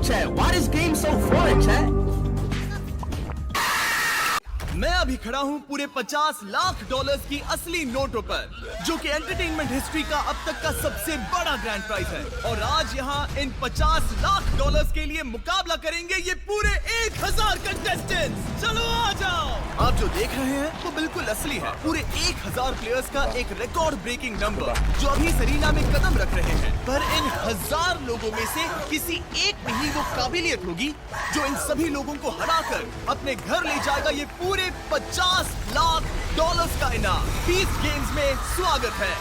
सोच है? Why is game so foreign, chat? मैं अभी खड़ा हूँ पूरे 50 लाख डॉलर्स की असली नोटों पर, जो कि एंटरटेनमेंट हिस्ट्री का अब तक का सबसे बड़ा ग्रैंड प्राइज है। और आज यहाँ इन 50 लाख डॉलर्स के लिए मुकाबला करेंगे ये पूरे 1000 कंटेस्टेंट्स। चलो आ जाओ। आप जो देख रहे हैं वो बिल्कुल असली है। पूरे 1000 प्लेयर्स का एक रिकॉर्ड ब्रेकिंग नंबर जो अभी सरीना में कदम रख रहे हैं। पर इन 1000 लोगों में से किसी एक में ही वो काबिलियत होगी जो इन सभी लोगों को हराकर अपने घर ले जाएगा ये पूरे 50 लाख डॉलर्स का इनाम। 20 गेम्स में स्वागत है।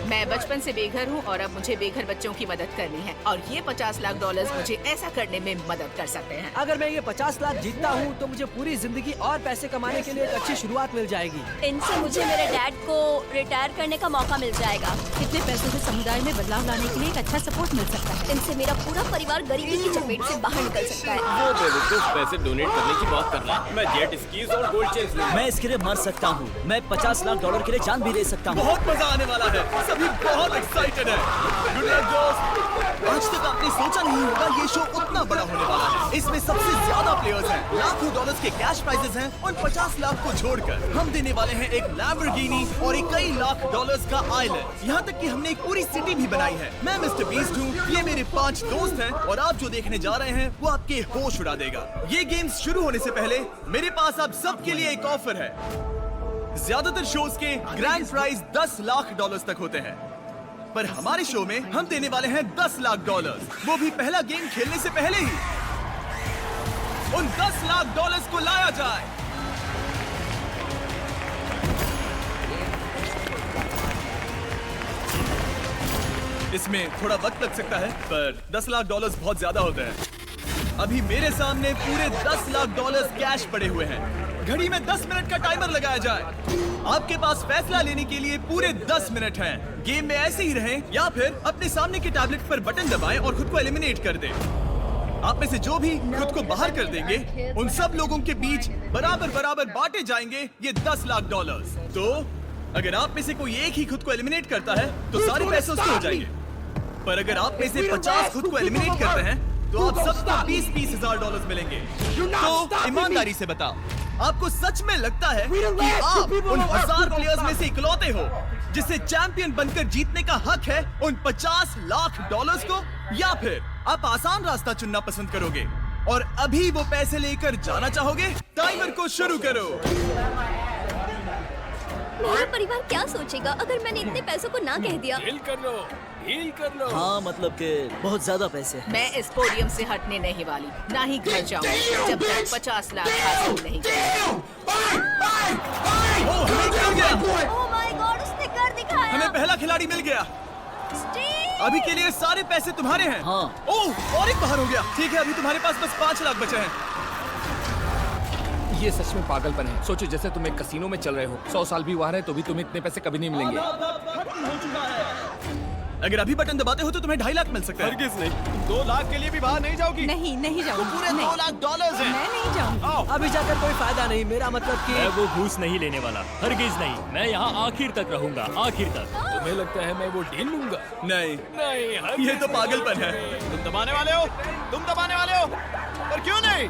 मैं बचपन से बेघर हूँ और अब मुझे बेघर बच्चों की मदद करनी है और ये 50 लाख डॉलर्स मुझे ऐसा करने में मदद कर सकते हैं। अगर मैं ये 50 लाख जीतता हूँ तो मुझे पूरी जिंदगी और पैसे कमाने के लिए एक अच्छी शुरुआत मिल जाएगी। इनसे मुझे मेरे डैड को रिटायर करने का मौका मिल जाएगा। इतने पैसों से समुदाय में बदलाव लाने के लिए एक अच्छा सपोर्ट मिल सकता है। इनसे मेरा पूरा परिवार गरीबी की चपेट से बाहर निकल सकता है। वो बेवकूफ पैसे डोनेट करने की बात कर रहा है। मैं जेट स्कीज और गोल्ड चेन्स लूंगा। मैं इसके लिए मर सकता हूँ। मैं 50 लाख डॉलर के लिए जान भी दे सकता हूँ। बहुत मजा आने वाला है। सभी बहुत एक्साइटेड है। गुड लक दोस्त। आज तक आपने सोचा नहीं होगा ये शो उतना बड़ा होने वाला है। इसमें सबसे ज्यादा प्लेयर्स हैं। लाखों डॉलर्स के कैश प्राइजेस हैं और 50 लाख को छोड़कर हम देने वाले हैं एक लैम्बोर्गिनी और एक कई लाख डॉलर्स का आइलैंड। यहाँ तक कि हमने एक पूरी सिटी भी बनाई है। मैं मिस्टर बीस्ट हूँ, ये मेरे 5 दोस्त हैं और आप जो देखने जा रहे हैं वो आपके होश उड़ा देगा। ये गेम्स शुरू होने से पहले मेरे पास आप सबके लिए एक ऑफर है। ज्यादातर शोज के ग्रैंड प्राइज 10 लाख डॉलर्स तक होते हैं, पर हमारे शो में हम देने वाले हैं 10 लाख डॉलर्स, वो भी पहला गेम खेलने से पहले ही। उन 10 लाख डॉलर्स को लाया जाए। इसमें थोड़ा वक्त लग सकता है, पर 10 लाख डॉलर्स बहुत ज्यादा होते हैं। अभी मेरे सामने पूरे 10 लाख डॉलर्स कैश पड़े हुए हैं। घड़ी में 10 मिनट का टाइमर लगाया जाए। आपके पास फैसला लेने के लिए पूरे 10 मिनट हैं। गेम में ऐसे ही रहें या फिर अपने सामने के टैबलेट पर बटन दबाएं और खुद को एलिमिनेट कर दें। आप में से जो भी खुद को बाहर कर देंगे उन सब लोगों के बीच बराबर बराबर बांटे जाएंगे ये 10 लाख डॉलर्स। तो अगर आप में से कोई एक ही खुद को एलिमिनेट करता है तो सारे पैसे उसके हो जाएंगे। पर अगर आप में से 50 खुद को एलिमिनेट करते हैं तो आप सबको 20-20 हजार डॉलर्स मिलेंगे। तो ईमानदारी से बताओ, आपको सच में लगता है कि आप उन 1000 प्लेयर्स में से इकलौते हो जिसे चैंपियन बनकर जीतने का हक है उन 50 लाख डॉलर्स को, या फिर आप आसान रास्ता चुनना पसंद करोगे और अभी वो पैसे लेकर जाना चाहोगे? टाइमर को शुरू करो। मेरा परिवार क्या सोचेगा अगर मैंने इतने पैसों को ना कह दिया? हील कर लो, हील कर लो। हाँ, मतलब के बहुत ज्यादा पैसे। मैं इस पोडियम से हटने नहीं वाली, ना ही घर जाऊंगी जब तक 50 लाख हासिल नहीं किया। हमें मिल गया। ओह माय गॉड, उसने कर दिखाया। हमें पहला खिलाड़ी मिल गया। स्टीव! अभी के लिए सारे पैसे तुम्हारे हैं। हाँ। ओह, और एक बाहर हो गया। ठीक है, अभी तुम्हारे पास बस 5 लाख बचे हैं। ये सच में पागलपन है। सोचो जैसे तुम एक कसीनो में चल रहे हो, 100 साल भी वहाँ रहे तो भी तुम्हें इतने पैसे कभी नहीं मिलेंगे। अगर अभी बटन दबाते हो तो तुम्हें 2.5 लाख मिल सकता है। हरगिज नहीं, तुम 2 लाख के लिए भी बाहर नहीं जाओगी। नहीं जाऊंगी। पूरे 2 लाख डॉलर्स हैं। मैं नहीं जाऊंगी। अभी जाकर कोई फायदा नहीं। मेरा मतलब कि मैं वो घूस नहीं लेने वाला, हरगिज नहीं। मैं यहाँ आखिर तक रहूंगा, आखिर तक। तुम्हें लगता है मैं वो डील लूंगा? नहीं, नहीं, ये तो पागलपन है। तुम दबाने वाले हो, तुम दबाने वाले हो, पर क्यों नहीं?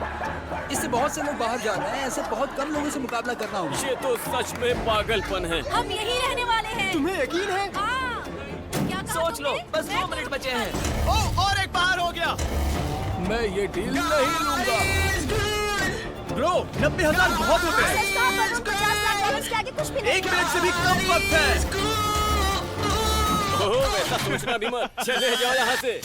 इससे बहुत से लोग बाहर जा रहे हैं। ऐसे बहुत कम लोगों से मुकाबला करना होगा। ये तो सच में पागलपन है। हम यही रहने वाले हैं। तुम्हें यकीन है? हाँ। क्या कहा सोच लो, तुमने? बस 2 मिनट बचे हैं। ओह, और एक बाहर हो गया। मैं ये डील नहीं लूंगा। ब्रो, 90,000 बहुत होते हैं। सच कहा, पर वो 50 लाख डॉलर्स के आगे कुछ भी नहीं। 1 मिनट से भी कम वक्त है। ओह, वैसा सोचना भी मत। चले जाओ यहाँ से।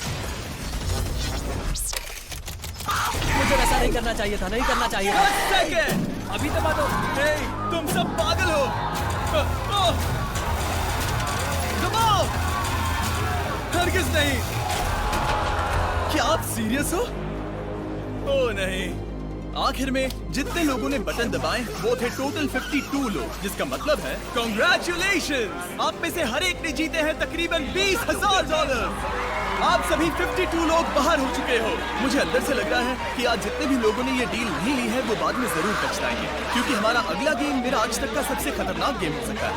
मुझे ऐसा नहीं करना चाहिए था, नहीं करना चाहिए था। 10 सेकेंड। अभी दबा दो। हे, तुम सब पागल हो। दबाओ। हरगिज नहीं। क्या आप सीरियस हो? ओह नहीं। आखिर में जितने लोगों ने बटन दबाए वो थे टोटल 52 लोग, जिसका मतलब है कांग्रेचुलेशंस, आप में से हर एक ने जीते हैं तकरीबन 20,000 डॉलर। आप सभी 52 लोग बाहर हो चुके हो। मुझे अंदर से लग रहा है कि आज जितने भी लोगों ने ये डील नहीं ली है वो बाद में जरूर पछताएंगे, क्योंकि हमारा अगला गेम मेरा आज तक का सबसे खतरनाक गेम हो सकता है।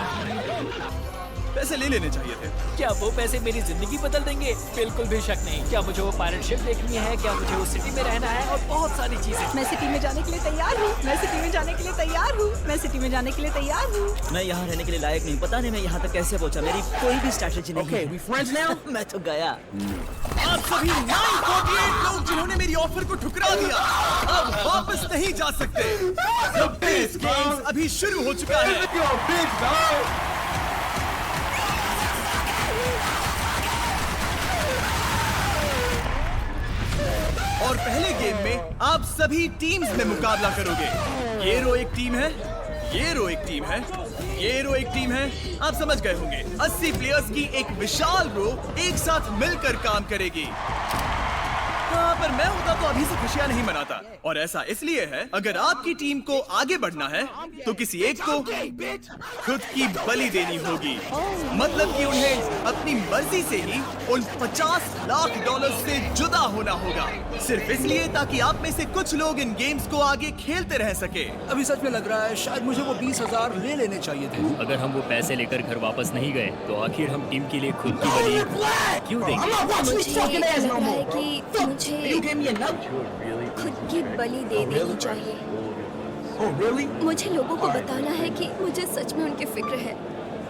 पैसे ले लेने चाहिए थे। क्या वो पैसे मेरी जिंदगी बदल देंगे? बिल्कुल भी शक नहीं। क्या मुझे वो पायरेट शिप देखनी है? क्या मुझे उस सिटी में रहना है? और बहुत सारी चीजें। मैं सिटी में जाने के लिए तैयार हूँ। मैं सिटी में जाने के लिए तैयार हूँ। मैं सिटी में जाने के लिए तैयार हूँ। मैं यहाँ रहने के लिए लायक नहीं, पता नहीं मैं यहाँ तक कैसे पहुँचा। मेरी कोई भी स्ट्रैटेजी नहीं है। We friends now? मैं तो गया। आप सभी 948 लोग जिन्होंने मेरी ऑफर को ठुकरा दिया, अब वापस नहीं जा सकते। The Base Games अभी शुरू हो चुका है। और पहले गेम में आप सभी टीम्स में मुकाबला करोगे। ये रो एक टीम है, ये रो एक टीम है, ये रो एक टीम है। आप समझ गए होंगे। 80 प्लेयर्स की एक विशाल रो एक साथ मिलकर काम करेगी। हाँ, पर मैं होता तो अभी से खुशियां नहीं मनाता। और ऐसा इसलिए है, अगर आपकी टीम को आगे बढ़ना है तो किसी एक को खुद की बलि देनी होगी। मतलब कि उन्हें अपनी मर्जी से ही उन $50 लाख से जुदा होना होगा, सिर्फ इसलिए ताकि आप में से कुछ लोग इन गेम्स को आगे खेलते रह सके। अभी सच में लग रहा है शायद मुझे वो 20,000 ले लेने चाहिए थे। अगर हम वो पैसे लेकर घर वापस नहीं गए तो आखिर हम टीम के लिए खुद की बलि क्यों देंगे? मुझे लग रहा है कि मुझे खुद की बलि दे देनी चाहिए। मुझे लोगों को बताना है कि मुझे सच में उनकी फिक्र है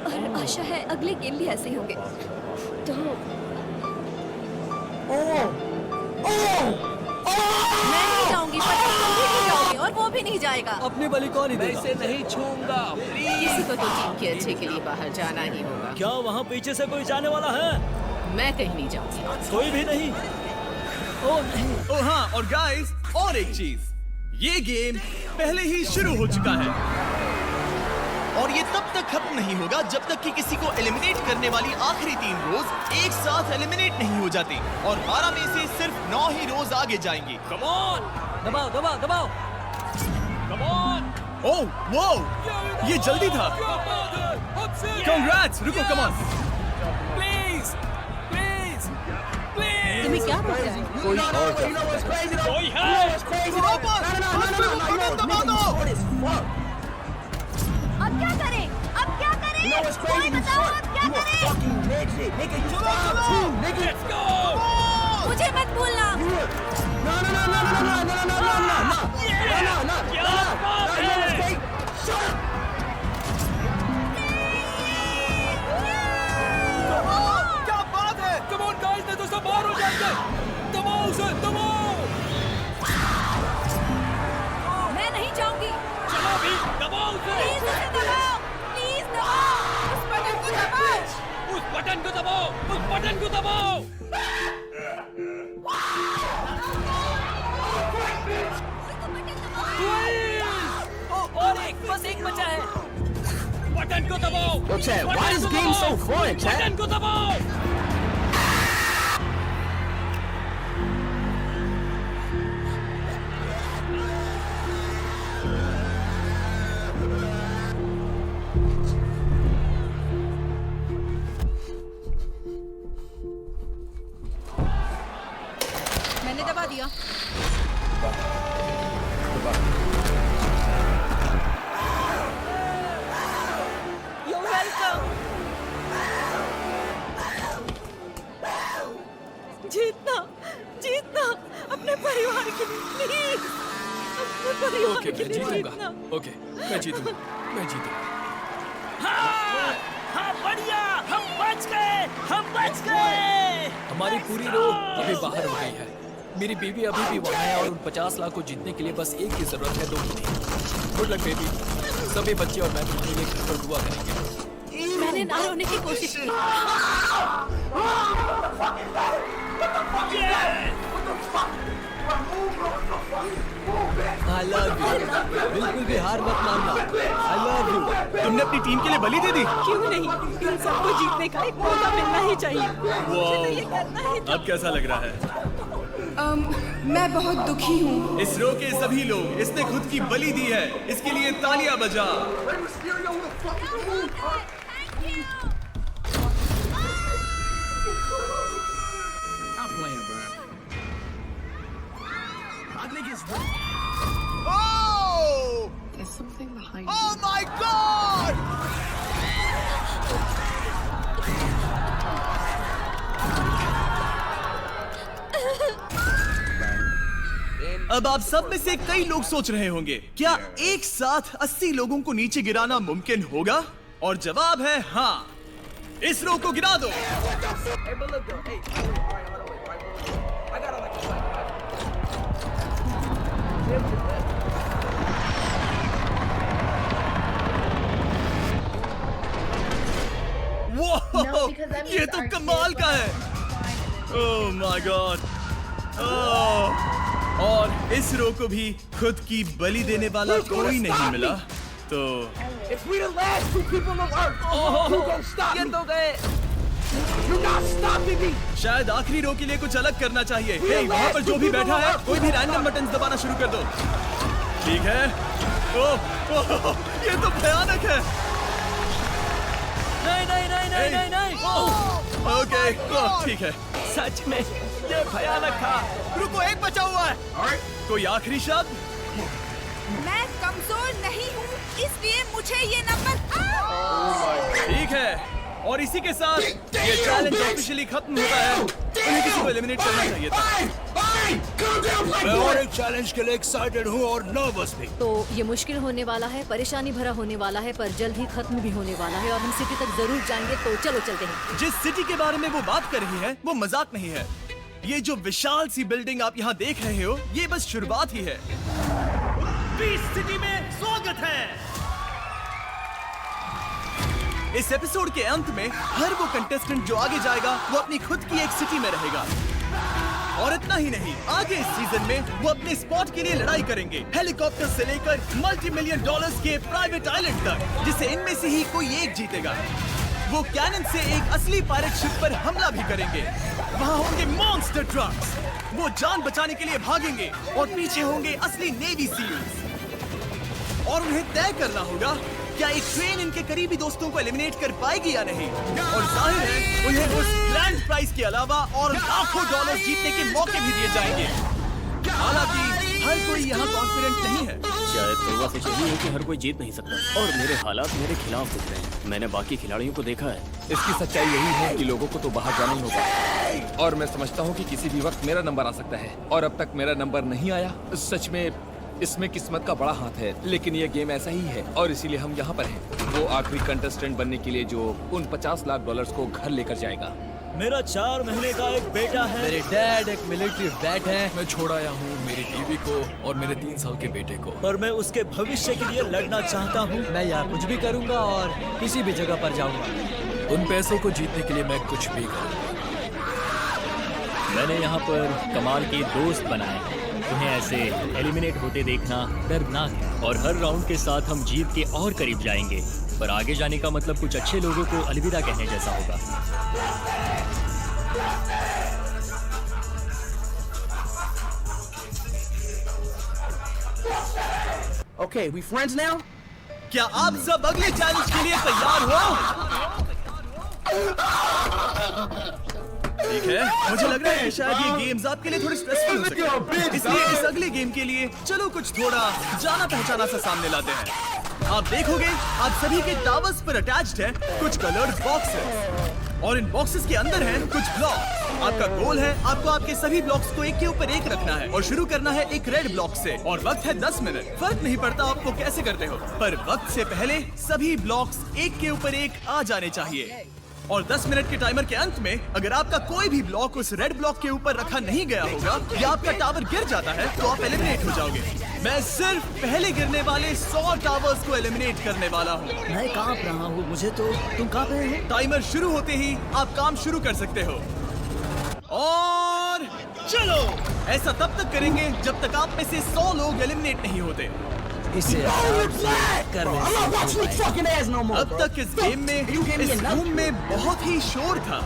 और आशा है अगले गेम भी ऐसे ही होंगे। तो मैं नहीं जाऊंगी, पर तुम भी नहीं जाओगे और वो भी नहीं जाएगा। अपनी बलि कौन ही देगा? इसे नहीं छूऊंगा। किसी को तो टीम के अच्छे के लिए बाहर जाना ही होगा। क्या वहाँ पीछे से कोई जाने वाला है? मैं कहीं नहीं जाऊंगी। कोई भी नहीं। ओ हाँ, और गाइस, और एक चीज, ये गेम पहले ही शुरू हो चुका है और ये तब तक खत्म नहीं होगा जब तक कि किसी को एलिमिनेट करने वाली आखिरी 3 रोज एक साथ एलिमिनेट नहीं हो जाती और 12 में से सिर्फ 9 ही रोज आगे जाएंगी। कम ऑन, दबाओ दबाओ दबाओ। Come on. ओह वो ये जल्दी था। कांग्रेट्स। रुको, come on. Please please please. तुम्हें क्या रोक रहा है? कोई और कोई है? अब क्या करें? अब क्या करें? कोई बताओ, अब क्या करें? Let's go! मुझे मत भूलना। क्या बात है? क्या बात है? Come on guys, नहीं तो सब बाहर हो जाएंगे। दबाओ उसे, दबाओ। मैं नहीं जाऊंगी। चलो भी, दबाओ उसे। प्लीज उसे दबाओ। प्लीज दबाओ। उस बटन को दबाओ। उस बटन को दबाओ, उस बटन को दबाओ। और एक, बस एक बचा है। बटन को दबाओ। Chat, why is this game so fun, chat? Button को दबाओ। मैंने दबा दिया। You're welcome. जीतना, जीतना अपने परिवार के लिए, प्लीज। अपने परिवार ओके, के मैं लिए जीतूंगा। जीतना। ओके, मैं जीतूंगा। मैं जीतूंगा। हाँ बढ़िया, हम बच गए, हम बच गए। हमारी पूरी रो अभी बाहर हो गई है। मेरी बीवी अभी भी वहाँ है और उन 50 लाख को जीतने के लिए बस एक की जरूरत है, 2 की नहीं। Good luck baby. सभी बच्चे और मैं तुम्हारे लिए घर पर दुआ करेंगे। मैंने ना रोने की कोशिश की। I love you। बिल्कुल भी हार मत मानना। I love you। तुमने अपनी टीम के लिए बलि दे दी? क्यों नहीं? इन सबको जीतने का एक मौका मिलना ही चाहिए। मुझे तो ये करना ही था। अब कैसा लग रहा है? मैं बहुत दुखी हूँ। इस रो के सभी लोग, इसने खुद की बलि दी है, इसके लिए तालियां बजा। Oh! Oh my God! अब आप सब में से कई लोग सोच रहे होंगे, क्या एक साथ 80 लोगों को नीचे गिराना मुमकिन होगा? और जवाब है हाँ। इस रो को गिरा दो। वो ये तो कमाल का है। Oh my God. और इस रो को भी खुद की बलि देने वाला कोई नहीं मिला, तो ये तो गए। शायद आखिरी रो के लिए कुछ अलग करना चाहिए। हे, वहाँ पर जो भी बैठा है, कोई भी रैंडम बटन दबाना शुरू कर दो। ठीक है। ओह, ये तो भयानक है। नहीं। ओके, ठीक है। सच में ये भयानक था। रुको, एक बचा हुआ है। कोई आखिरी शब्द? मैं कमजोर नहीं हूँ, इसलिए मुझे ये नंबर। ठीक है, और इसी के साथ ये चैलेंज ऑफिशियली खत्म होता है। उन्हें किसी को एलिमिनेट करना चाहिए था। मैं और एक चैलेंज के लिए एक्साइटेड हूँ और नर्वस भी। तो ये मुश्किल होने वाला है, परेशानी भरा होने वाला है, पर जल्द ही खत्म भी होने वाला है और हम सिटी तक जरूर जाएंगे। तो चलो चलते हैं। जिस सिटी के बारे में वो बात कर रही है, वो मजाक नहीं है। ये जो विशाल सी बिल्डिंग आप यहाँ देख रहे हो, ये बस शुरुआत ही है। बीस्ट सिटी में स्वागत है। इस एपिसोड के अंत में हर वो कंटेस्टेंट जो आगे जाएगा, वो अपनी खुद की एक सिटी में रहेगा। और इतना ही नहीं, आगे इस सीजन में वो अपने स्पॉट के लिए लड़ाई करेंगे, हेलीकॉप्टर से लेकर $multi-million के प्राइवेट आइलैंड तक, जिसे इनमें से ही कोई एक जीतेगा। वो कैनन से एक असली पायरेट शिप पर हमला भी करेंगे। वहाँ होंगे मॉन्स्टर ट्रक्स, वो जान बचाने के लिए भागेंगे, और पीछे होंगे असली नेवी सील्स। और उन्हें तय करना होगा क्या एक ट्रेन इनके करीबी दोस्तों को एलिमिनेट कर पाएगी या नहीं। और जाहिर है उन्हें उस ग्रैंड प्राइज के अलावा और लाखों डॉलर जीतने के मौके भी दिए जाएंगे। हालांकि हर कोई यहाँ कॉन्फिडेंट नहीं है। शायद थोड़ा सा यही है कि हर कोई जीत नहीं सकता, और मेरे हालात मेरे खिलाफ दिख रहे हैं। मैंने बाकी खिलाड़ियों को देखा है। इसकी सच्चाई यही है कि लोगों को तो बाहर जाना ही होगा, और मैं समझता हूँ कि किसी भी वक्त मेरा नंबर आ सकता है, और अब तक मेरा नंबर नहीं आया। सच में इसमें किस्मत का बड़ा हाथ है, लेकिन ये गेम ऐसा ही है और इसीलिए हम यहाँ पर हैं। वो आखिरी कंटेस्टेंट बनने के लिए जो उन $50 लाख को घर लेकर जाएगा। मेरा 4 महीने का एक बेटा है। मेरे डैड एक मिलिट्री वेट है। मैं छोड़ आया हूँ मेरी बीवी को और मेरे 3 साल के बेटे को, और मैं उसके भविष्य के लिए लड़ना चाहता हूँ। मैं यहाँ कुछ भी करूँगा और किसी भी जगह पर जाऊँगा। उन पैसों को जीतने के लिए मैं कुछ भी करूँगा। मैंने यहाँ पर कमाल के दोस्त बनाए हैं। उन्हें ऐसे एलिमिनेट होते देखना दर्दनाक है, और हर राउंड के साथ हम जीत के और करीब जाएंगे। पर आगे जाने का मतलब कुछ अच्छे लोगों को अलविदा कहने जैसा होगा। Okay, we friends now? क्या आप सब अगले चैलेंज के लिए तैयार हो? ठीक है, मुझे लग रहा है कि शायद ये गेम्स आपके लिए थोड़ी स्ट्रेसफुल हो सकते हैं, इसलिए इस अगले गेम के लिए चलो कुछ थोड़ा जाना पहचाना सा सामने लाते हैं। आप देखोगे आप सभी के टावर्स पर अटैच्ड है कुछ कलर्ड बॉक्सेस, और इन बॉक्सेस के अंदर है कुछ ब्लॉक। आपका गोल है आपको आपके सभी ब्लॉक्स को एक के ऊपर एक रखना है, और शुरू करना है एक रेड ब्लॉक से, और वक्त है 10 मिनट। फर्क नहीं पड़ता आपको कैसे करते हो, पर वक्त से पहले सभी ब्लॉक्स एक के ऊपर एक आ जाने चाहिए। और 10 मिनट के टाइमर के अंत में अगर आपका कोई भी ब्लॉक उस रेड ब्लॉक के ऊपर रखा नहीं गया होगा, या आपका टावर गिर जाता है, तो आप एलिमिनेट हो जाओगे। मैं सिर्फ पहले गिरने वाले 100 टावर्स को एलिमिनेट करने वाला हूँ। मैं कांप रहा हूँ, मुझे तो तुम कांप रहे हो। टाइमर शुरू होते ही आप काम शुरू कर सकते हो, और चलो। ऐसा तब तक करेंगे जब तक आप में से 100 लोग एलिमिनेट नहीं होते। इसे अब तक इस गेम में इस रूम में बहुत ही शोर था,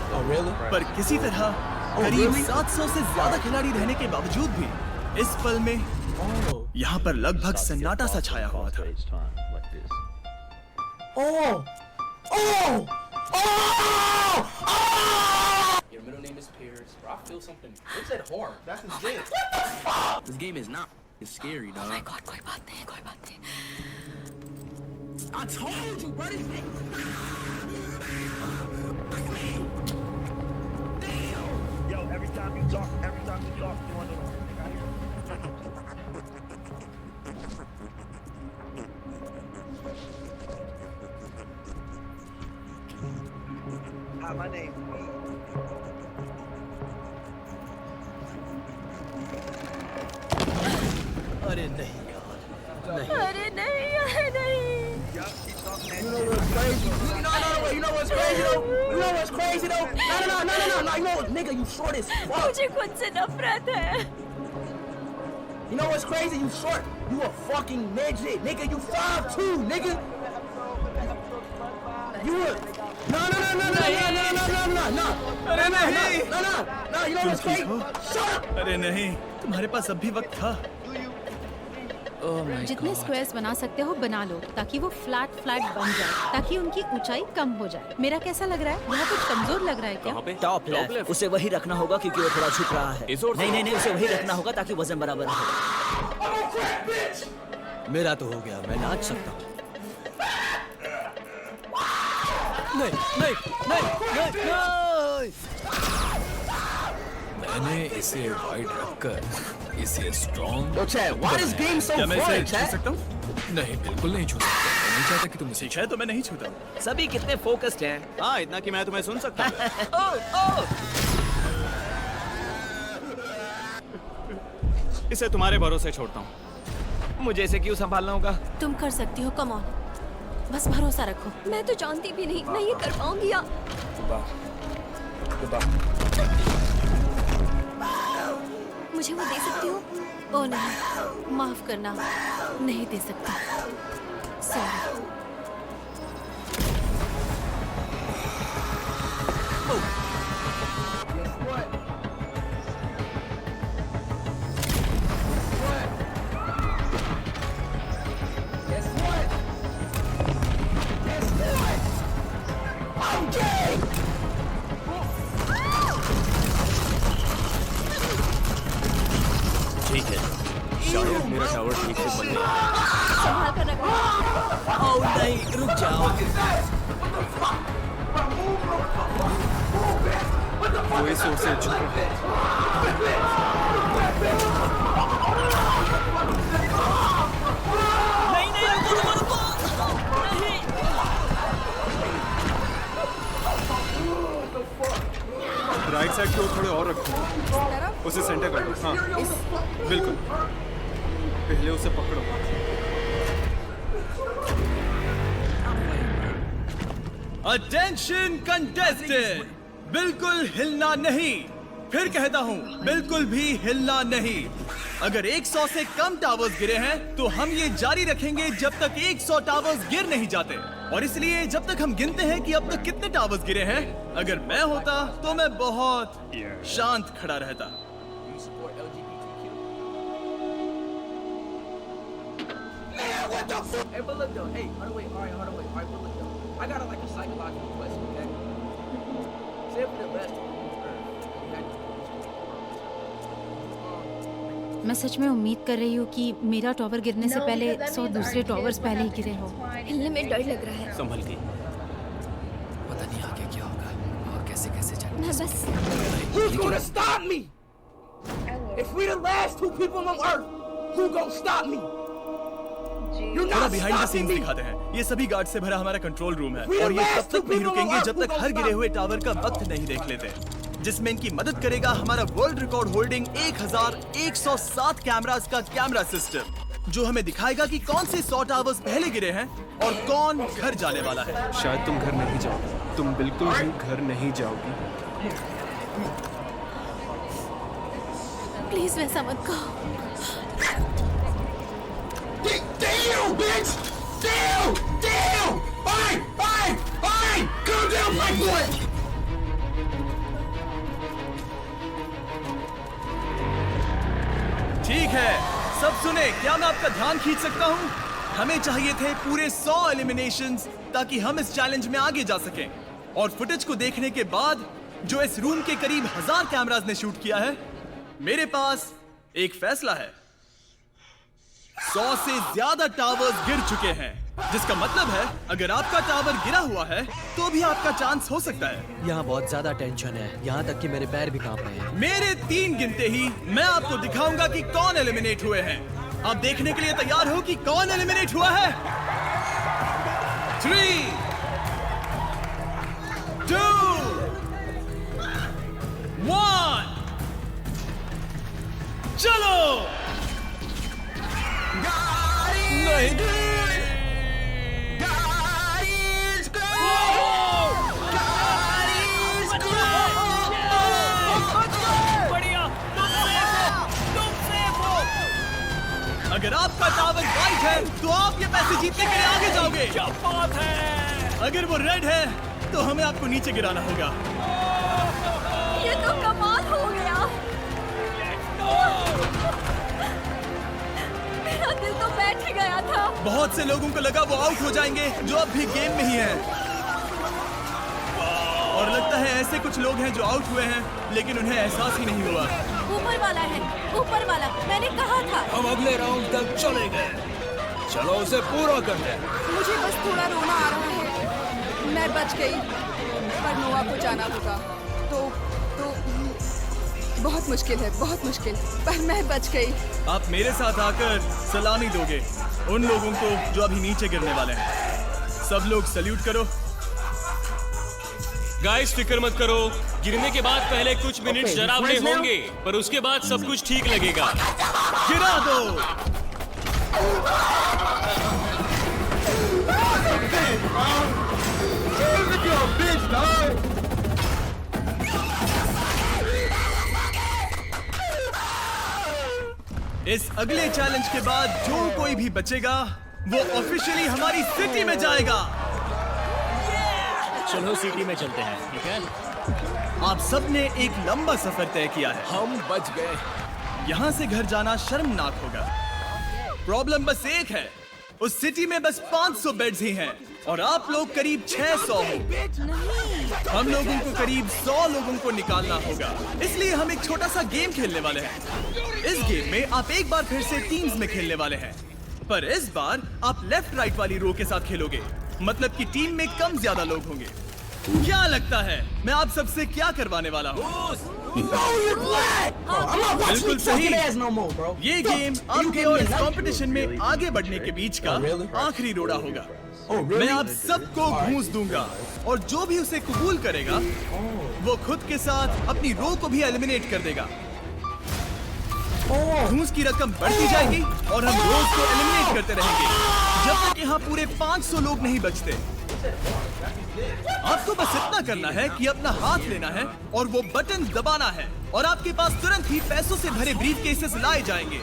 पर किसी तरह करीब 700 से ज्यादा खिलाड़ी रहने के बावजूद भी इस पल में यहाँ पर लगभग सन्नाटा सा छाया हुआ था। Your middle name is Pierce. Bro, I feel something. What's that horn? That's his dick. This game is not. It's scary, dog. Oh my God, कोई बात नहीं, कोई बात नहीं। I told you, buddy. Yo, every time you talk अरे नहीं यार, अरे नहीं। You know what's crazy? You know what's crazy though? You know what's crazy though? No. You know what, nigga, you short as fuck. मुझे खुद से नफरत है। You know what's crazy? You short. You a fucking midget, nigga. You 5'2", nigga. You a no. अरे नहीं। No. You know what's crazy? Shut up. अरे नहीं, तुम्हारे पास अब भी वक्त था। जितने स्क्वायर्स बना सकते हो बना लो ताकि वो फ्लैट बन जाए, ताकि उनकी ऊंचाई कम हो जाए। मेरा कैसा लग रहा है? यहाँ कुछ कमजोर लग रहा है क्या? कहाँ पे? Top left. उसे वही रखना होगा क्योंकि वो थोड़ा झुक रहा है। नहीं, उसे वही रखना होगा ताकि वजन बराबर रहे। मेरा तो हो गया, मैं नाच सकता हूँ। नहीं। मैंने इसे वाइड रखकर इसे strong. Yo, Chad, why this game so क्या मैं fun, इसे छू Chad? सकता हूँ? नहीं, बिल्कुल नहीं छू सकता। मैं नहीं चाहता कि तुम इसे ठीक है, तो मैं नहीं छूता। सभी कितने फोकस्ड हैं। हाँ, इतना कि मैं तुम्हें सुन सकता हूँ। इसे तुम्हारे भरोसे छोड़ता हूँ। मुझे इसे क्यों संभालना होगा? तुम कर सकती हो, कम ऑन, बस भरोसा रखो। मैं तो जानती भी नहीं मैं ये कर पाऊंगी या मुझे वो दे सकती हो? ओ नहीं, माफ करना, नहीं दे सकती। सॉरी। ठीक है, शायद मेरा टावर ठीक से बन गया। संभाल कर रखना। ओह नहीं, रुक जाओ। वो इस ओर से झुक रहा है। नहीं, रुको। नहीं। राइट साइड की ओर थोड़े और रखो, उसे सेंटर कर दो। हाँ, बिल्कुल। पहले उसे पकड़ो। अटेंशन कंटेस्टेंट, बिल्कुल हिलना नहीं। फिर कहता हूँ, बिल्कुल भी हिलना नहीं। अगर 100 से कम टावर्स गिरे हैं तो हम ये जारी रखेंगे जब तक 100 टावर्स गिर नहीं जाते। और इसलिए जब तक हम गिनते हैं कि अब तक कितने टावर्स गिरे हैं, अगर मैं होता तो मैं बहुत शांत खड़ा रहता। What the fuck? Hey, but look though. Hey, hold on, wait. All right, but look though. I got like a psychological question, okay? Say for the best on मैं सच में उम्मीद कर रही हूँ कि मेरा टावर गिरने से पहले 100 दूसरे टावर्स पहले ही गिरे हो। हिलने में डर लग रहा है। संभल के। पता नहीं आगे क्या होगा और कैसे जाएगा। मैं बस Who's gonna stop me? If we the last two people on Earth, who gonna stop me? You're थोड़ा not behind the stopping scenes me. दिखाते हैं। ये सभी गार्ड से भरा हमारा कंट्रोल रूम है We और ये the तब तक last नहीं two रुकेंगे people जब on तक Earth हर who गिरे gonna हुए टावर का वक्त नहीं देख लेते, जिसमें इनकी मदद करेगा हमारा वर्ल्ड रिकॉर्ड होल्डिंग 1107 कैमरास का कैमरा सिस्टम, जो हमें दिखाएगा कि कौन से 100 टावर्स पहले गिरे हैं और कौन घर जाने वाला है। शायद तुम घर नहीं जाओगे, तुम बिल्कुल भी घर नहीं जाओगी। प्लीज वैसा मत कहो। Damn, bitch! Damn! Fine! Calm down, my boy! ठीक है, सब सुने, क्या मैं आपका ध्यान खींच सकता हूँ? हमें चाहिए थे पूरे 100 एलिमिनेशंस ताकि हम इस चैलेंज में आगे जा सकें। और फुटेज को देखने के बाद, जो इस रूम के करीब 1000 कैमरास ने शूट किया है, मेरे पास एक फैसला है। 100 से ज्यादा टावर्स गिर चुके हैं, जिसका मतलब है अगर आपका टावर गिरा हुआ है तो भी आपका चांस हो सकता है। यहाँ बहुत ज्यादा टेंशन है, यहाँ तक कि मेरे पैर भी कांप रहे हैं। मेरे 3 गिनते ही मैं आपको दिखाऊंगा कि कौन एलिमिनेट हुए हैं। आप देखने के लिए तैयार हो कि कौन एलिमिनेट हुआ है? 3, 2, 1, चलो। अगर आपका टावर व्हाइट है तो आप ये पैसे जीतने के लिए आगे जाओगे। क्या बात है? अगर वो रेड है तो हमें आपको नीचे गिराना होगा। ये तो कमाल हो गया। मेरा दिल तो बैठ ही गया था। बहुत से लोगों को लगा वो आउट हो जाएंगे जो अब भी गेम में ही हैं। और लगता है ऐसे कुछ लोग हैं जो आउट हुए हैं लेकिन उन्हें एहसास ही नहीं हुआ। ऊपर वाला है, ऊपर वाला, मैंने कहा था। हम अगले राउंड तक चले गए। चलो उसे पूरा कर दे। मुझे बस थोड़ा रोना आ रहा है। मैं बच गई, पर नोआ को जाना होगा। तो बहुत मुश्किल है, बहुत मुश्किल, पर मैं बच गई। आप मेरे साथ आकर सलामी दोगे उन लोगों को जो अभी नीचे गिरने वाले हैं। सब लोग सल्यूट करो। गाइस फिक्र मत करो, गिरने के बाद पहले कुछ मिनट डरावने होंगे पर उसके बाद सब कुछ ठीक लगेगा। गिरा दो। इस अगले चैलेंज के बाद जो कोई भी बचेगा वो ऑफिशियली हमारी सिटी में जाएगा। चलो सिटी में चलते हैं, ठीक है? आप सबने एक लंबा सफर तय किया है। हम बच गए। यहाँ से घर जाना शर्मनाक होगा। प्रॉब्लम बस एक है, उस सिटी में बस 500 बेड्स ही हैं और आप लोग करीब 600 हो। हम लोगों को करीब 100 लोगों को निकालना होगा, इसलिए हम एक छोटा सा गेम खेलने वाले हैं। इस गेम में आप एक बार फिर से टीम्स में खेलने वाले हैं, पर इस बार आप लेफ्ट राइट वाली रो के साथ खेलोगे, मतलब कि टीम में कम ज्यादा लोग होंगे। क्या लगता है मैं आप सबसे क्या करवाने वाला हूँ? बिल्कुल सही। ये गेम आपके और इस कंपटीशन में आगे बढ़ने के बीच का आखिरी रोड़ा होगा। मैं आप सबको घूस दूंगा और जो भी उसे कबूल करेगा वो खुद के साथ अपनी रो को भी एलिमिनेट कर देगा। घूस की रकम बढ़ती जाएगी और हम रोज को एलिमिनेट करते रहेंगे जब तक यहाँ पूरे 500 लोग नहीं बचते। आपको बस इतना करना है कि अपना हाथ लेना है और वो बटन दबाना है और आपके पास तुरंत ही पैसों से भरे ब्रीफकेसेस लाए जाएंगे।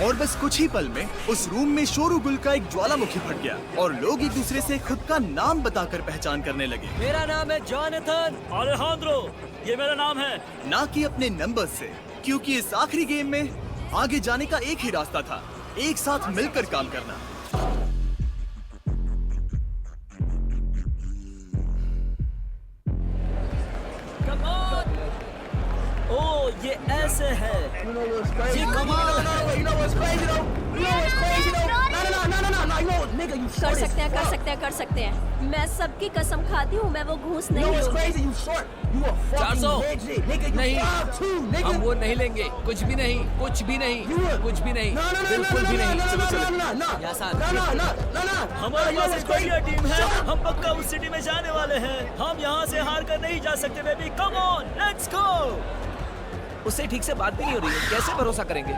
और बस कुछ ही पल में उस रूम में शोरूगुल का एक ज्वालामुखी फट गया और लोग एक दूसरे से खुद का नाम बताकर पहचान करने लगे। मेरा नाम है जॉनथन अलेहांद्रो, ये मेरा नाम है। ना कि अपने नंबर से, क्योंकि इस आखिरी गेम में आगे जाने का एक ही रास्ता था, एक साथ मिलकर काम करना। ओह ये ऐसे है। ये कमाल कर सकते हैं, कर सकते हैं, कर सकते हैं। मैं सबकी कसम खाती हूँ, मैं वो घूस नहीं लूंगी। 400 नहीं, हम वो नहीं लेंगे। कुछ भी नहीं, कुछ भी नहीं, कुछ भी नहीं, बिल्कुल भी नहीं। हमारे पास एक बढ़िया टीम है, हम पक्का उस सिटी में जाने वाले हैं। हम यहाँ से हार कर नहीं जा सकते baby, come on let's go. उससे ठीक से बात भी नहीं हो रही है, कैसे भरोसा करेंगे?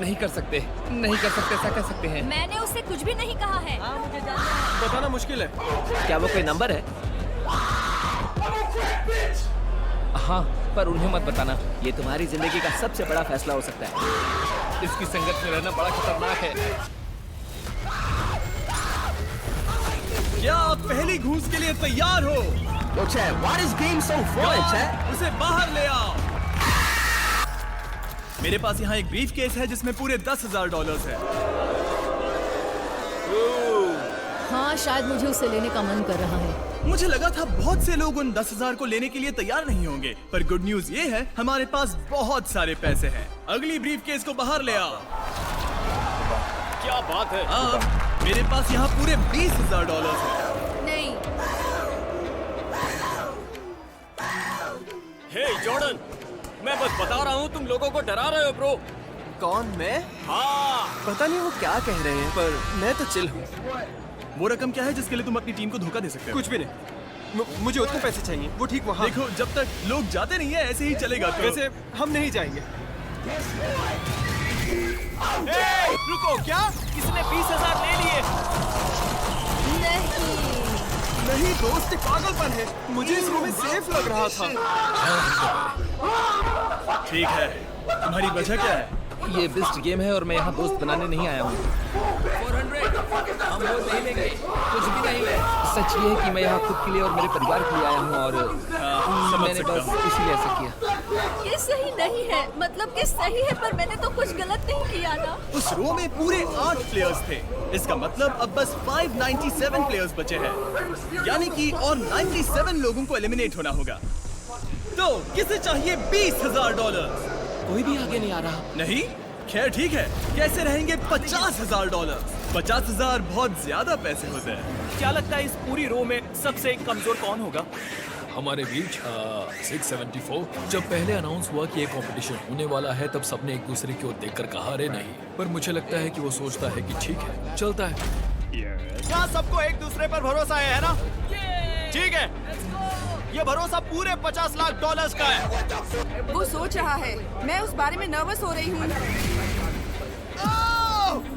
नहीं कर सकते, नहीं कर सकते, ऐसा कह सकते हैं। मैंने उससे कुछ भी नहीं कहा है। मुझे जानना है। बताना मुश्किल है। क्या वो कोई नंबर है? हाँ, पर उन्हें मत बताना। ये तुम्हारी जिंदगी का सबसे बड़ा फैसला हो सकता है। इसकी संगत में रहना बड़ा खतरनाक है। क्या आप पहली घूस के लिए तैयार हो? उसे बाहर ले आओ। मेरे पास यहाँ एक ब्रीफकेस है जिसमें पूरे $10,000 है। हाँ शायद मुझे उसे लेने का मन कर रहा है। मुझे लगा था बहुत से लोग उन 10,000 को लेने के लिए तैयार नहीं होंगे, पर गुड न्यूज ये है हमारे पास बहुत सारे पैसे हैं। अगली ब्रीफकेस को बाहर ले आओ। क्या बात है? मेरे पास यहाँ पूरे $20,000 है। नहीं। हे जॉर्डन, मैं बस बता रहा हूँ, तुम लोगों को डरा रहे हो ब्रो। कौन, मैं? हाँ। पता नहीं वो क्या कह रहे हैं, पर मैं तो चिल हूँ। वो रकम क्या है जिसके लिए तुम अपनी टीम को धोखा दे सकते हो? कुछ भी नहीं, मुझे उतने पैसे चाहिए। वो ठीक वहाँ। देखो, जब तक लोग जाते नहीं है ऐसे ही चलेगा। तो वैसे हम नहीं जाएंगे। रुको, क्या किसने 20,000 ले लिए? नहीं दोस्त, पागलपन है। मुझे इस रूम में सेफ लग रहा था। ठीक है, तुम्हारी वजह क्या है? ये बेस्ट गेम है और मैं यहाँ दोस्त बनाने नहीं आया हूँ। 400 हम वो नहीं लेंगे, कुछ भी नहीं ले। सच ये है कि मैं यहाँ खुद के लिए और मेरे परिवार के लिए आया हूँ और मैंने बस इसीलिए ऐसा किया। ये सही नहीं है, मतलब कि सही है पर मैंने तो कुछ गलत नहीं किया ना। उस रो में पूरे 8 प्लेयर्स थे। इसका मतलब अब बस 597 प्लेयर्स बचे हैं, यानी कि और 97 लोगों को एलिमिनेट होना होगा। तो किसे चाहिए $20,000? कोई भी आगे नहीं आ रहा। नहीं? खैर ठीक है, कैसे रहेंगे $50,000? 50,000 बहुत ज्यादा पैसे होते हैं। क्या लगता है इस पूरी रो में सबसे कमजोर कौन होगा? हमारे बीच 674। जब पहले अनाउंस हुआ कि ये कंपटीशन होने वाला है तब सबने एक दूसरे की ओर देखकर कहा अरे नहीं, पर मुझे लगता है कि वो सोचता है कि ठीक है चलता है। क्या सबको एक दूसरे पर भरोसा है ना? ठीक है, ये भरोसा पूरे $50 लाख का है। वो सोच रहा है, मैं उस बारे में नर्वस हो रही हूँ।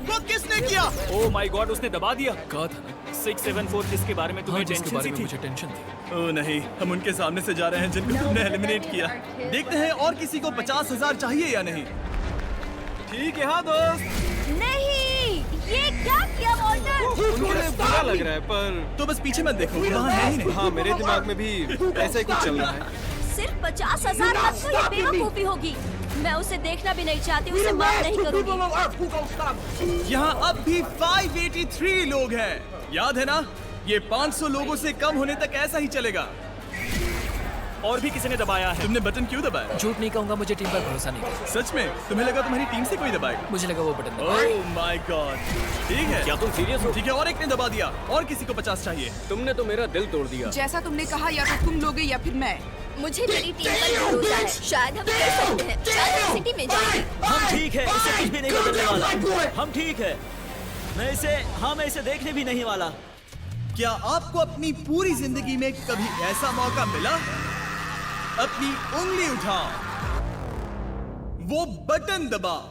वो किसने किया? ओह माय गॉड, उसने दबा दिया। कहा था ना 674 जिसके बारे में तुम्हें जिसके टेंशन बारे सी में थी। मुझे टेंशन थी। ओह नहीं, हम उनके सामने से जा रहे हैं जिनको तुमने एलिमिनेट किया। देखते हैं और किसी को 50,000 चाहिए या नहीं। ठीक है हाँ दोस्त। नहीं, ये क्या किया वॉल्टर? मुझे बुरा लग रहा है पर तो बस पीछे मत देखो, वहाँ है ही नहीं। हाँ, मेरे दिमाग में भी ऐसा ही कुछ चल रहा है। सिर्फ 50,000 तक तो ये बेवकूफी होगी। मैं उसे देखना भी नहीं चाहती, उसे माफ नहीं करूंगी। यहाँ अब भी 583 लोग हैं। याद है ना? ये 500 लोगों से कम होने तक ऐसा ही चलेगा। और भी किसी ने दबाया है। तुमने बटन क्यों दबाया? झूठ नहीं कहूंगा, मुझे टीम पर भरोसा नहीं था। सच में? तुम्हें लगा तुम्हारी टीम से कोई दबाएगा? मुझे लगा वो बटन ओह माय गॉड। ठीक है, क्या तुम सीरियस हो? ठीक है, और एक ने दबा दिया। और किसी को 50 चाहिए। तुमने तो मेरा दिल तोड़ दिया। जैसा तुमने कहा, या तो तुम लोगे या फिर मैं। मुझे मेरी टीम पर भरोसा है। शायद हम कर सकते हैं, शायद हम सिटी में जाएंगे। हम ठीक है, इसे कुछ भी नहीं बदलने वाला। हम ठीक है, मैं इसे देखने भी नहीं वाला। क्या आपको अपनी पूरी जिंदगी में कभी ऐसा मौका मिला? अपनी उंगली उठाओ, वो बटन दबाओ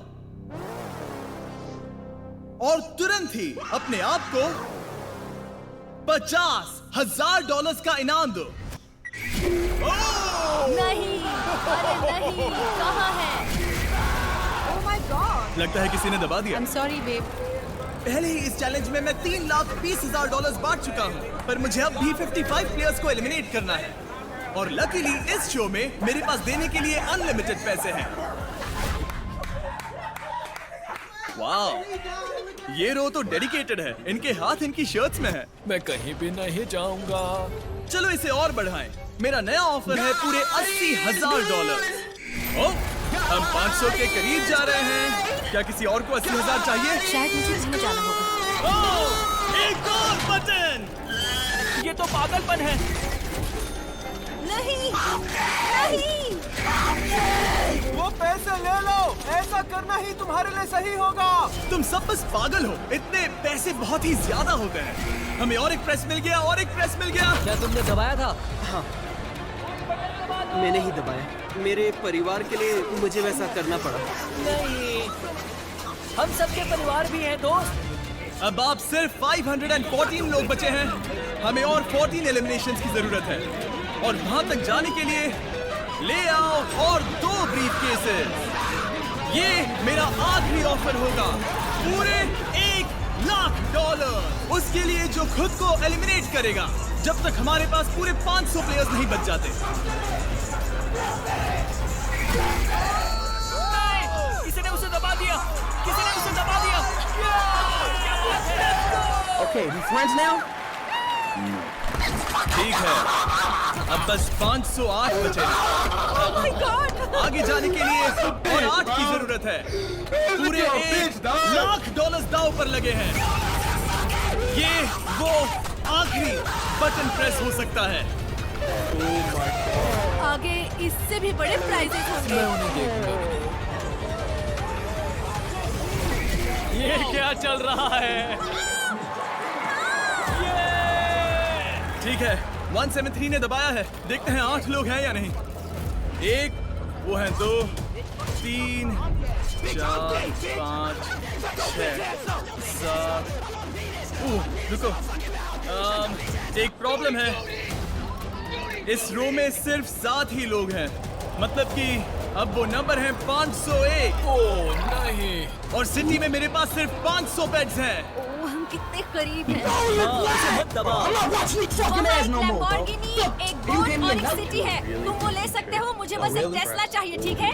और तुरंत ही अपने आप को $50,000 का इनाम दो। नहीं, अरे नहीं, कहाँ है? Oh my God. लगता है किसी ने दबा दिया। I'm sorry, babe. पहले ही इस चैलेंज में मैं $3,20,000 बांट चुका हूँ, पर मुझे अब भी 55 प्लेयर्स को एलिमिनेट करना है। और लकीली इस शो में मेरे पास देने के लिए अनलिमिटेड पैसे हैं। वाह, ये रो तो डेडिकेटेड है। इनके हाथ इनकी शर्ट्स में है। मैं कहीं भी नहीं जाऊंगा। चलो इसे और बढ़ाएं। मेरा नया ऑफर है पूरे $80,000। ओह, हम 500 के करीब जा रहे हैं। क्या किसी और को 80,000 चाहिए? शायद मुझे इसमें जाना होगा। ओह, एक और बटन। ये तो पागलपन है। नहीं, नहीं। वो पैसे ले लो, ऐसा करना ही तुम्हारे लिए सही होगा। तुम सब बस पागल हो। इतने पैसे बहुत ही ज्यादा होते हैं। हमें और एक प्रेस मिल गया, और एक प्रेस मिल गया। क्या तुमने दबाया था? हाँ, मैंने ही दबाया। मेरे परिवार के लिए मुझे वैसा करना पड़ा। नहीं, हम सबके परिवार भी हैं दोस्त। अब आप सिर्फ 514 लोग बचे हैं। हमें और 14 एलिमिनेशंस की जरूरत है, और वहां तक जाने के लिए ले आओ और 2 ब्रीफकेसेस। ये मेरा आखिरी ऑफर होगा, पूरे $1,00,000 उसके लिए जो खुद को एलिमिनेट करेगा, जब तक हमारे पास पूरे 500 प्लेयर्स नहीं बच जाते। किसी ने उसे दबा दिया। किसी ने उसे दबा दिया। Okay, we friends now? ठीक है, अब बस 508 बचे हैं। Oh my God! आगे जाने के लिए और 8 की जरूरत है। पूरे $1,00,000 दांव पर लगे हैं। ये वो आखिरी बटन प्रेस हो सकता है। आगे इससे भी बड़े प्राइजेस होंगे। मैं उन्हें देखूंगा। ये क्या चल रहा है? ठीक है, 173 ने दबाया है। देखते हैं 8 लोग हैं या नहीं। 1, वो हैं 2, 3, 4, 5, 6, 7। रुको, एक प्रॉब्लम है। इस रो में सिर्फ 7 ही लोग हैं। मतलब कि अब वो नंबर है 501। ओह नहीं। और सिटी में मेरे पास सिर्फ 500 बेड्स हैं। ओह, हम कितने करीब हैं। इसे मत दबाओ। लैम्बोर्गिनी एक बोट और एक सिटी है। तुम वो ले सकते हो, मुझे बस एक टेस्ला चाहिए, ठीक है?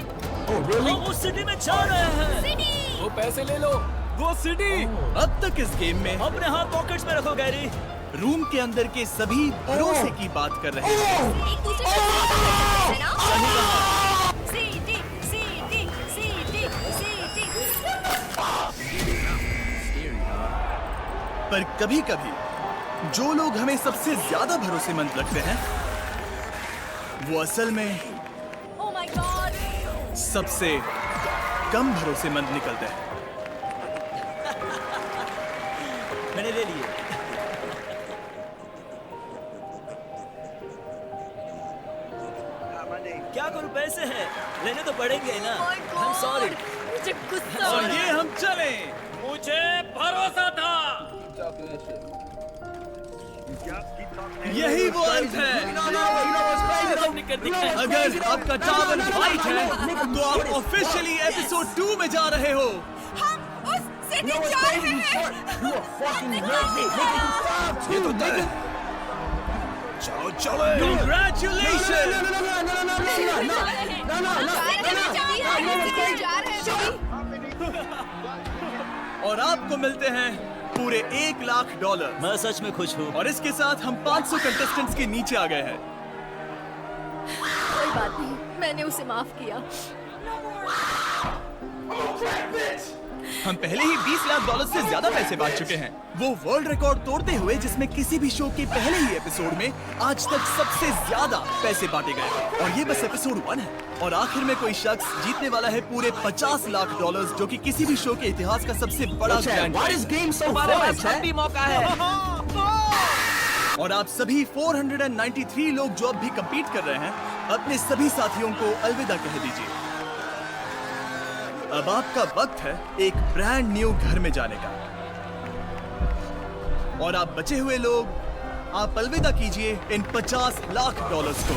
हम उस सिटी में जा रहे हैं। सिटी! वो पैसे ले लो। वो सिटी। अब तक इस गेम में अपने हाथ पॉकेट्स में रखो गैरी। रूम के अंदर के सभी भरोसे की बात कर रहे हैं। एक दूसरे से बात करते हैं ना? सही कहा। City, city, city, city. पर कभी-कभी जो लोग हमें सबसे ज्यादा भरोसेमंद लगते हैं, वो असल में ओह माय गॉड! सबसे कम भरोसेमंद निकलते हैं। मैंने ले लिए। क्या करूं, पैसे हैं, लेने तो पड़ेंगे ना। I'm sorry। मुझे गुस्सा और ये हम चले। मुझे भरोसा था। यही वो अंत है। अगर आपका टावर वाइट है तो आप ऑफिशियली एपिसोड 2 में जा रहे हो। हम उस सिटी जा रहे हैं। ये तो तय है। चलो चलो। Congratulations। और आपको मिलते हैं पूरे $1,00,000। मैं सच में खुश हूँ। और इसके साथ हम 500 कंटेस्टेंट्स के नीचे आ गए हैं। कोई बात नहीं, मैंने उसे माफ किया। हम पहले ही $20,00,000 से ज्यादा पैसे बांट चुके हैं, वो वर्ल्ड रिकॉर्ड तोड़ते हुए जिसमें किसी भी शो के पहले ही एपिसोड में आज तक सबसे ज्यादा पैसे बांटे गए। और ये बस एपिसोड 1 है। और आखिर में कोई शख्स जीतने वाला है पूरे $50,00,000, जो कि किसी भी शो के इतिहास का सबसे बड़ा ग्रैंड प्राइज मौका है। और आप सभी 493 लोग जो अब भी कम्पीट कर रहे हैं, अपने सभी साथियों को अलविदा कह दीजिए। अब आपका वक्त है एक ब्रांड न्यू घर में जाने का। और आप बचे हुए लोग, आप अलविदा कीजिए इन $50,00,000 को।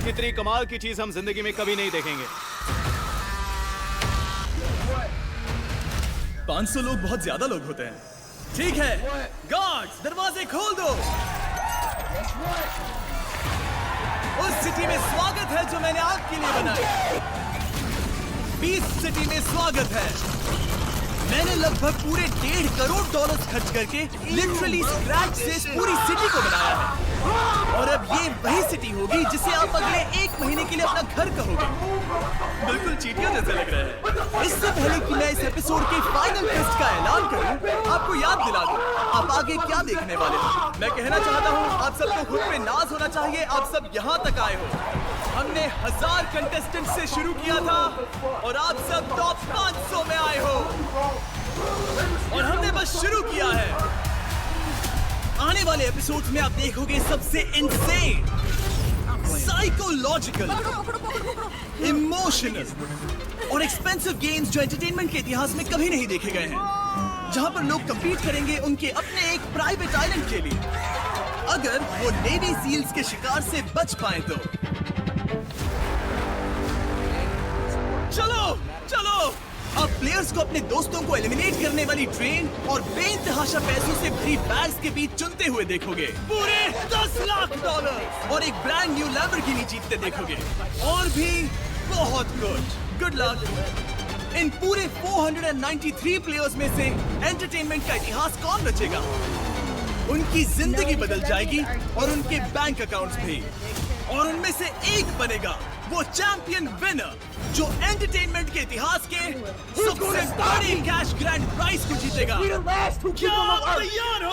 इतनी कमाल की चीज हम जिंदगी में कभी नहीं देखेंगे। 500 लोग बहुत ज्यादा लोग होते हैं। ठीक है, गार्ड्स दरवाजे खोल दो। उस सिटी में स्वागत है जो मैंने आपके लिए बनाई। बीस्ट सिटी में स्वागत है। मैंने लगभग पूरे $1.5 करोड़ खर्च करके लिटरली स्क्रैच से इस पूरी सिटी को बनाया है। और अब ये वही सिटी होगी जिसे आप अगले 1 महीने के लिए अपना घर कहोगे। बिल्कुल चीटियों जैसे लग रहा है। इससे पहले कि मैं इस एपिसोड के फाइनल टेस्ट का ऐलान करूं, आपको याद दिला दूं आप आगे क्या देखने वाले हो। मैं कहना चाहता हूं, आप सबको खुद पे नाज होना चाहिए। आप सब यहाँ तक आए हो। हमने 1000 कंटेस्टेंट से शुरू किया था और आप सब टॉप 500 में आए हो। और हमने बस शुरू किया है। आने वाले एपिसोड्स में आप देखोगे सबसे इंसेन, साइकोलॉजिकल, इमोशनल और एक्सपेंसिव गेम्स जो एंटरटेनमेंट के इतिहास में कभी नहीं देखे गए हैं, जहां पर लोग कम्पीट करेंगे उनके अपने एक प्राइवेट आइलैंड के लिए, अगर वो नेवी सील्स के शिकार से बच पाए तो। चलो चलो, आप प्लेयर्स को अपने दोस्तों को एलिमिनेट करने वाली ट्रेन और बेइंतहाशा पैसों से भरी बैग्स के बीच चुनते हुए देखोगे। पूरे $10,00,000 और एक ब्रांड न्यू लैम्बोर्गिनी जीतते देखोगे। और भी बहुत कुछ। Good luck. इन पूरे 493 प्लेयर्स में से एंटरटेनमेंट का इतिहास कौन रचेगा? उनकी जिंदगी बदल जाएगी और उनके बैंक अकाउंट्स भी। और उनमें से एक बनेगा वो चैंपियन विनर जो एंटरटेनमेंट के इतिहास के सबसे बड़ी कैश ग्रैंड प्राइज को जीतेगा। क्या तैयार हो?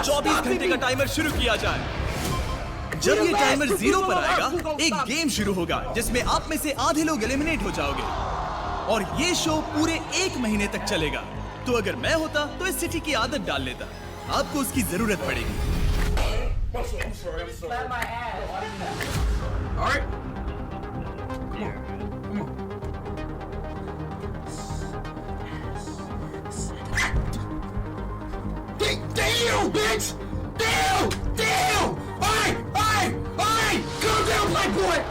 24 घंटे का टाइमर शुरू किया जाए। जब ये टाइमर 0 पर आएगा, एक गेम शुरू होगा जिसमें आप में से आधे लोग एलिमिनेट हो जाओगे। और ये शो पूरे 1 महीने तक चलेगा। तो अगर मैं होता तो इस सिटी की आदत डाल लेता। आपको उसकी जरूरत पड़ेगी। All right. Come on. Deal, bitch! Deal! Deal! Alright! Calm down, black boy!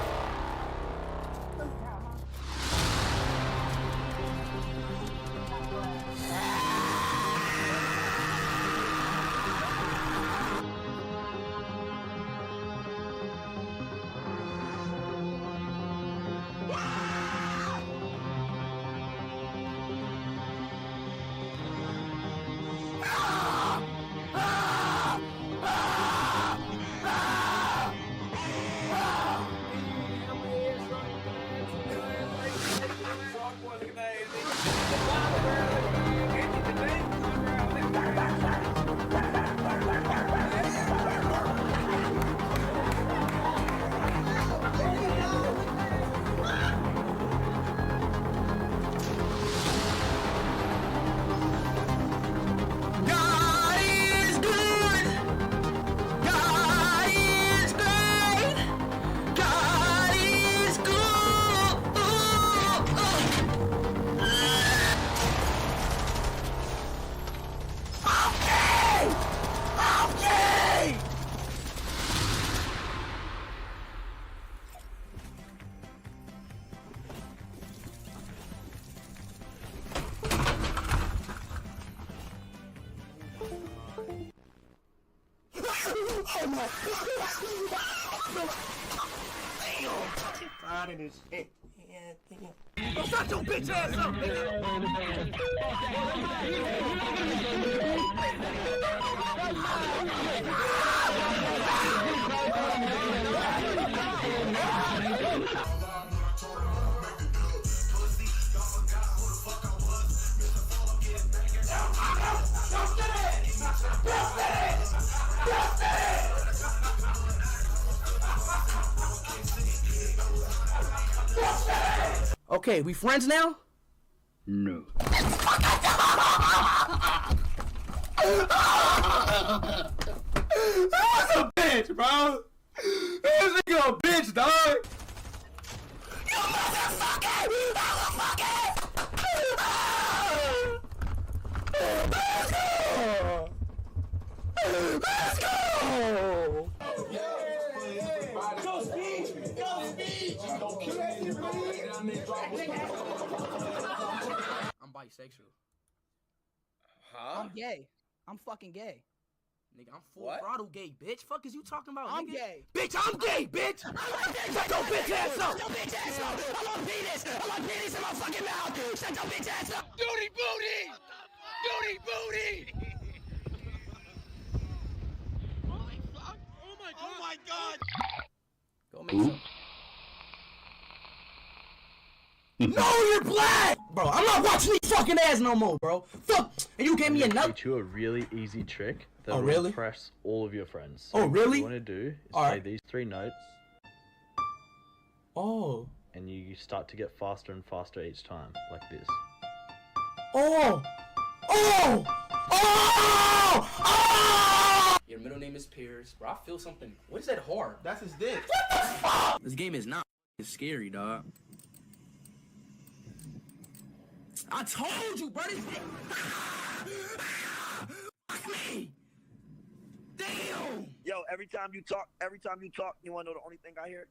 Tired of this shit. Shut your bitch ass up, Okay, we friends now? No. That's a bitch, bro. This nigga a bitch, dog. You motherfucker! Let's go! Let's go! Go speed! Go speed! I'm bisexual. Huh? I'm gay. I'm fucking gay. Nigga, I'm full What? throttle gay, bitch. Fuck is you talking about, I'm nigga? gay. Bitch, I'm gay, bitch! Shut your bitch ass up! Shut your bitch ass up! I want penis! I want penis in my fucking mouth! Shut your bitch ass up! Duty booty! Duty booty! Holy fuck! Oh my god! Oh my god! Go make some. No, you're black! Bro, I'm not watching these fucking ads no more, bro. Fuck! And you gave me a nut? teach you a really easy trick that Oh, will really? impress all of your friends. Oh, What really? you want to do is Alright. play these 3 notes. Oh. And you start to get faster and faster each time, like this. Oh! Oh! Oh! Oh! Your middle name is Pierce. Bro, I feel something. What is that hard? That's his dick. What the fuck? This game is not scary, dog. I told you, buddy. Fuck me. Damn. Yo, every time you talk, you wanna know the only thing I hear?